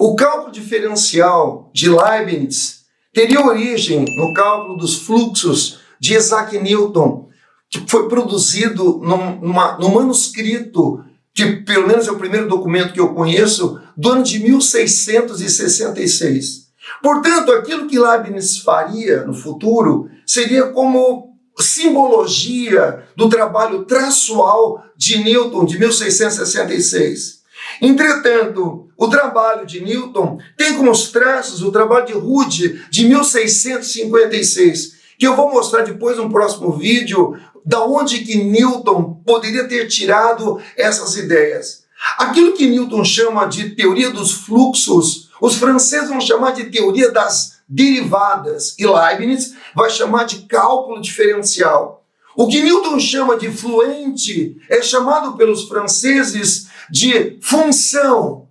O cálculo diferencial de Leibniz teria origem no cálculo dos fluxos de Isaac Newton, que foi produzido no manuscrito, que pelo menos é o primeiro documento que eu conheço, do ano de 1666. Portanto, aquilo que Leibniz faria no futuro seria como simbologia do trabalho traçual de Newton de 1666. Entretanto, o trabalho de Newton tem como traços o trabalho de Rude de 1656, que eu vou mostrar depois no próximo vídeo, da onde que Newton poderia ter tirado essas ideias. Aquilo que Newton chama de teoria dos fluxos, os franceses vão chamar de teoria das derivadas, e Leibniz vai chamar de cálculo diferencial. O que Newton chama de fluente é chamado pelos franceses de função,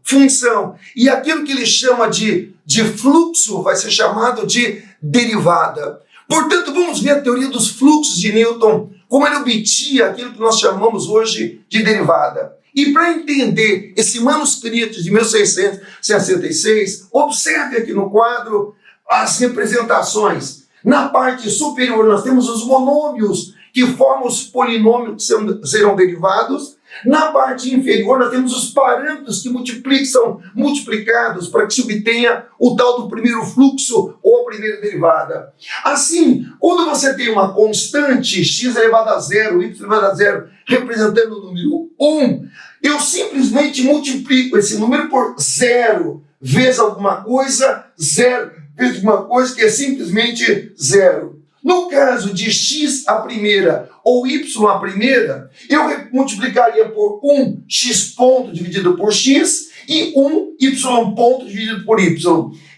e aquilo que ele chama de fluxo vai ser chamado de derivada. Portanto, vamos ver a teoria dos fluxos de Newton, como ele obtinha aquilo que nós chamamos hoje de derivada. E para entender esse manuscrito de 1666, observe aqui no quadro as representações. Na parte superior nós temos os monômios que formam os polinômios que serão derivados. Na parte inferior nós temos os parâmetros que são multiplicados para que se obtenha o tal do primeiro fluxo ou a primeira derivada. Assim, quando você tem uma constante x elevado a zero, y elevado a zero, representando o número 1, eu simplesmente multiplico esse número por zero vezes alguma coisa, zero vezes alguma coisa, que é simplesmente zero. No caso de x a primeira ou y a primeira, eu multiplicaria por 1 x ponto dividido por x e 1 y ponto dividido por y.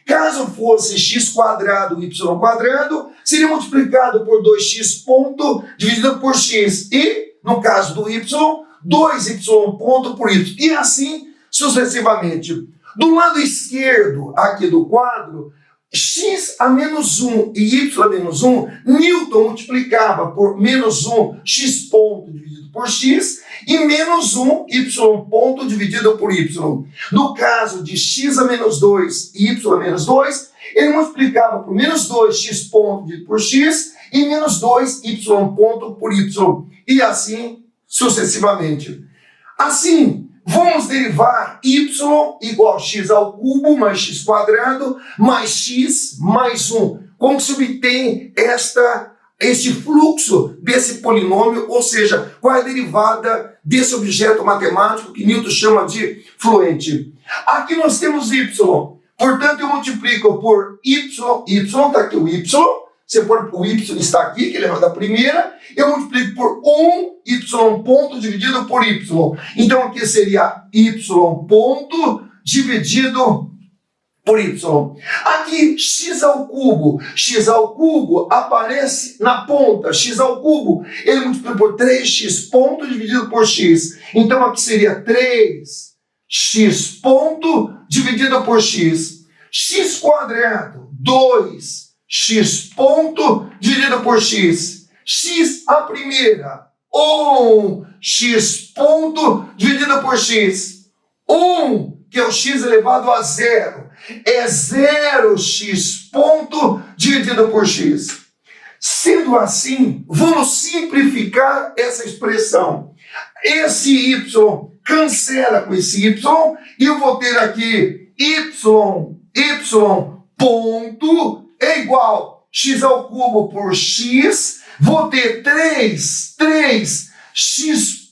Caso fosse x quadrado, y quadrado, seria multiplicado por 2x ponto dividido por x. E, no caso do y, 2y ponto por y. E assim sucessivamente. Do lado esquerdo aqui do quadro, x a menos 1 e y a menos 1, Newton multiplicava por menos 1 x ponto dividido por x e menos 1 y ponto dividido por y. No caso de x a menos 2 e y a menos 2, ele multiplicava por menos 2 x ponto dividido por x e menos 2 y ponto por y. E assim sucessivamente. Assim, vamos derivar y igual a x ao cubo mais x quadrado mais x mais 1. Como se obtém este fluxo desse polinômio, ou seja, qual é a derivada desse objeto matemático que Newton chama de fluente. Aqui nós temos y, portanto eu multiplico por y, está aqui o y, você pôr o y está aqui, que ele é da primeira, eu multiplico por 1 y ponto dividido por y. Então aqui seria y ponto dividido por y. Aqui x ao cubo aparece na ponta, x ao cubo, ele multiplica por 3x ponto dividido por x. Então aqui seria 3x ponto dividido por x. X quadrado, 2x ponto dividido por x. X a primeira, 1x ponto dividido por x. 1, que é o x elevado a zero, é 0x ponto dividido por x. Sendo assim, vamos simplificar essa expressão. Esse y cancela com esse y e eu vou ter aqui y ponto é igual x ao cubo por x, vou ter 3x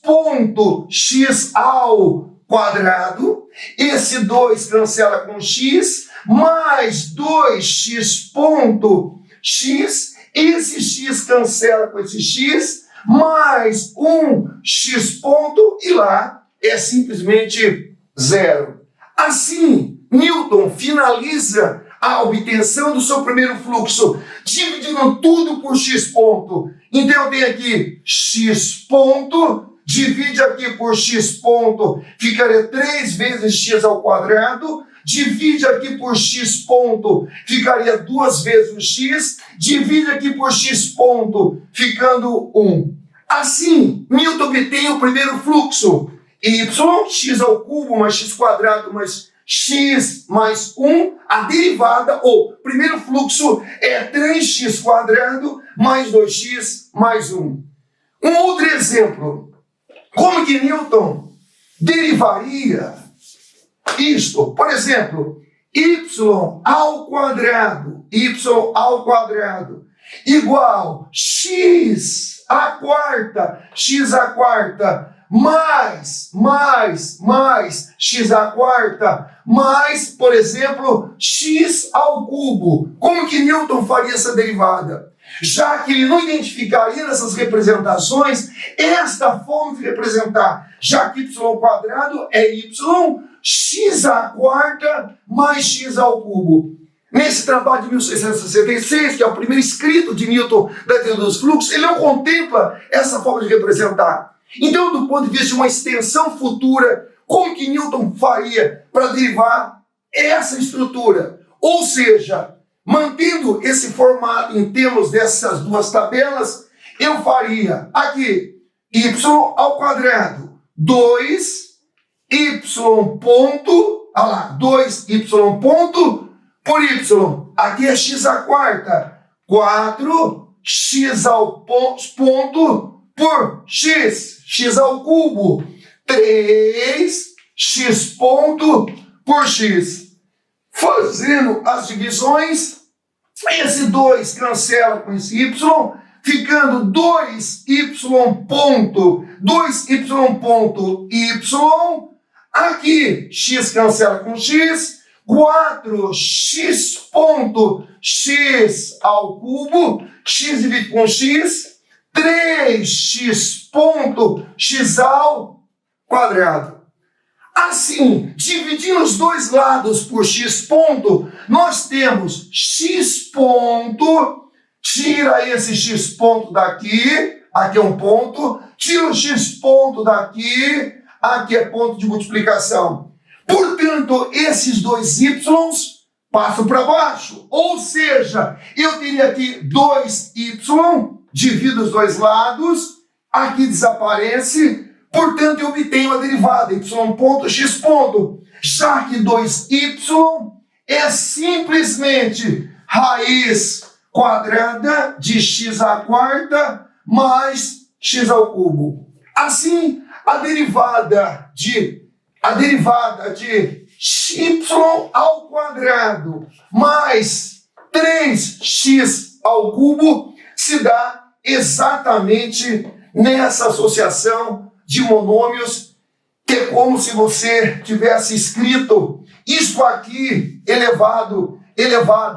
ponto x ao quadrado, esse 2 cancela com x, mais 2x ponto x, esse x cancela com esse x, mais 1x ponto, e lá é simplesmente zero. Assim, Newton finaliza a obtenção do seu primeiro fluxo, dividindo tudo por x ponto. Então eu tenho aqui x ponto, divide aqui por x ponto, ficaria 3 vezes x ao quadrado, divide aqui por x ponto, ficaria 2 vezes o x, divide aqui por x ponto, ficando 1. Assim, Newton obtém o primeiro fluxo, y, x ao cubo mais x quadrado mais x mais 1, a derivada, ou primeiro fluxo é 3x² mais 2x mais 1. Um outro exemplo, como que Newton derivaria isto? Por exemplo, y ao quadrado igual x à quarta mais x à quarta mais, por exemplo, x ao cubo. Como que Newton faria essa derivada? Já que ele não identificaria nessas representações esta forma de representar, já que y ao quadrado é y, x à quarta mais x ao cubo. Nesse trabalho de 1666, que é o primeiro escrito de Newton da teoria dos fluxos, ele não contempla essa forma de representar. Então, do ponto de vista de uma extensão futura, como que Newton faria para derivar essa estrutura? Ou seja, mantendo esse formato em termos dessas duas tabelas, eu faria aqui y ao quadrado 2y ponto, 2y ponto por y, aqui é x à quarta, 4x ao ponto por x ao cubo, 3x ponto por x. Fazendo as divisões, esse 2 cancela com esse y, ficando 2y ponto y, aqui x cancela com x, 4x ponto x ao cubo, x divide com x, 3x ponto x ao quadrado. Assim, dividindo os dois lados por x ponto, nós temos x ponto, tira esse x ponto daqui, aqui é um ponto, tira o x ponto daqui, aqui é ponto de multiplicação. Portanto, esses dois y's passam para baixo. Ou seja, eu teria aqui 2y, divido os dois lados, aqui desaparece, portanto, eu obtenho a derivada, y ponto, x ponto. Já que 2y é simplesmente raiz quadrada de x à quarta mais x ao cubo. Assim, a derivada de y ao quadrado mais 3x ao cubo se dá exatamente nessa associação de monômios, que é como se você tivesse escrito isto aqui elevado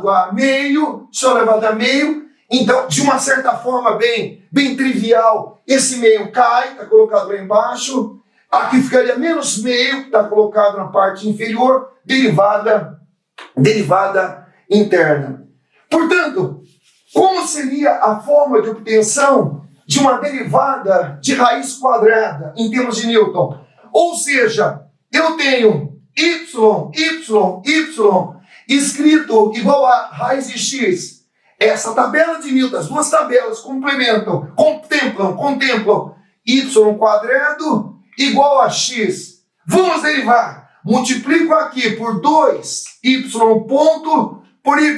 a meio, só elevado a meio. Então, de uma certa forma bem trivial, esse meio cai, está colocado lá embaixo. Aqui ficaria menos meio, que está colocado na parte inferior, derivada interna. Portanto, como seria a forma de obtenção de uma derivada de raiz quadrada em termos de Newton? Ou seja, eu tenho y escrito igual a raiz de x. Essa tabela de Newton, as duas tabelas contemplam y quadrado igual a x. Vamos derivar. Multiplico aqui por 2y ponto por y.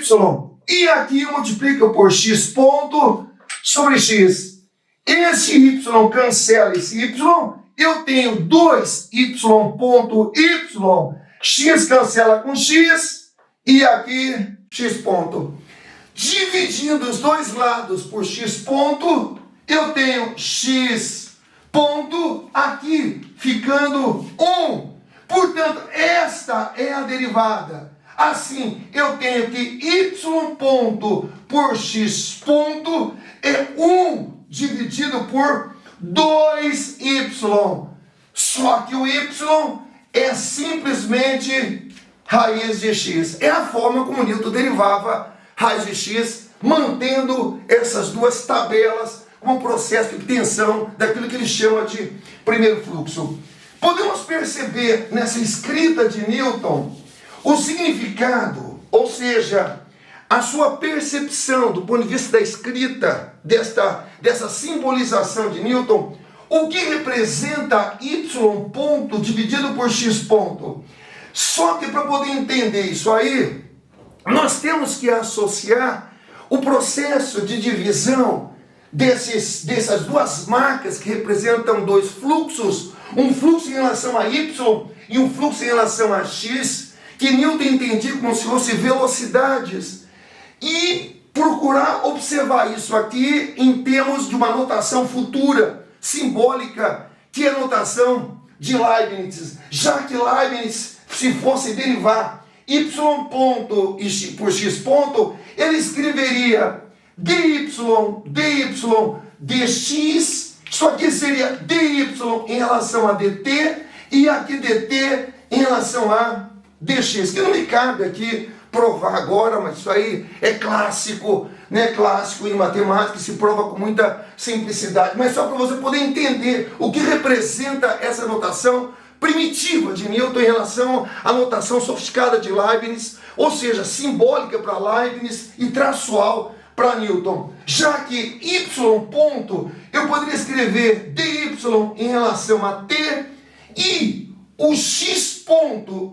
E aqui eu multiplico por x ponto sobre x. Esse y cancela esse y. Eu tenho 2y ponto y. X cancela com x. E aqui x ponto. Dividindo os dois lados por x ponto, eu tenho x ponto aqui, ficando 1. Portanto, esta é a derivada. Assim, eu tenho que y ponto por x ponto é 1 dividido por 2y. Só que o y é simplesmente raiz de x. É a forma como Newton derivava raiz de x, mantendo essas duas tabelas como processo de obtenção daquilo que ele chama de primeiro fluxo. Podemos perceber nessa escrita de Newton o significado, ou seja, a sua percepção do ponto de vista da escrita, dessa simbolização de Newton, o que representa y ponto dividido por x ponto. Só que para poder entender isso aí, nós temos que associar o processo de divisão dessas duas marcas que representam dois fluxos, um fluxo em relação a Y e um fluxo em relação a X, que Newton entendia como se fossem velocidades, e procurar observar isso aqui em termos de uma notação futura, simbólica, que é a notação de Leibniz, já que Leibniz, se fosse derivar y ponto por x ponto, ele escreveria dy, dx, isso aqui seria dy em relação a dt, e aqui dt em relação a dx, que não me cabe aqui provar agora, mas isso aí é clássico, né? Clássico em matemática, se prova com muita simplicidade, mas só para você poder entender o que representa essa notação primitiva de Newton em relação à notação sofisticada de Leibniz, ou seja, simbólica para Leibniz e traçual para Newton. Já que y ponto, eu poderia escrever dy em relação a t, e o x ponto,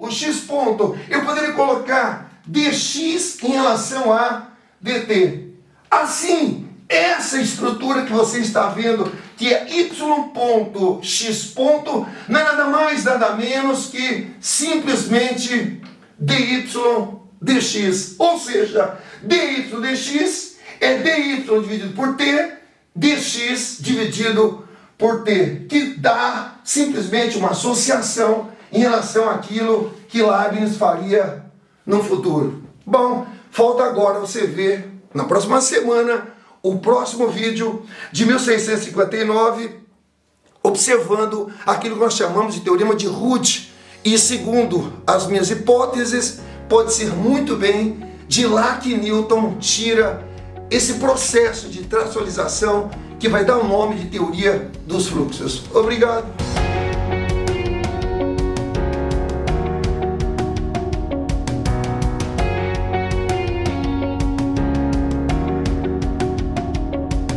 eu poderia colocar dx em relação a dt. Assim, essa estrutura que você está vendo, que é y ponto, x ponto, não é nada mais, nada menos que simplesmente dy dx. Ou seja, dy dx é dy dividido por t, dx dividido por t, que dá simplesmente uma associação em relação àquilo que Leibniz faria no futuro. Bom, falta agora você ver, na próxima semana, o próximo vídeo de 1659, observando aquilo que nós chamamos de teorema de Rude. E segundo as minhas hipóteses, pode ser muito bem de lá que Newton tira esse processo de traçualização que vai dar o nome de teoria dos fluxos. Obrigado.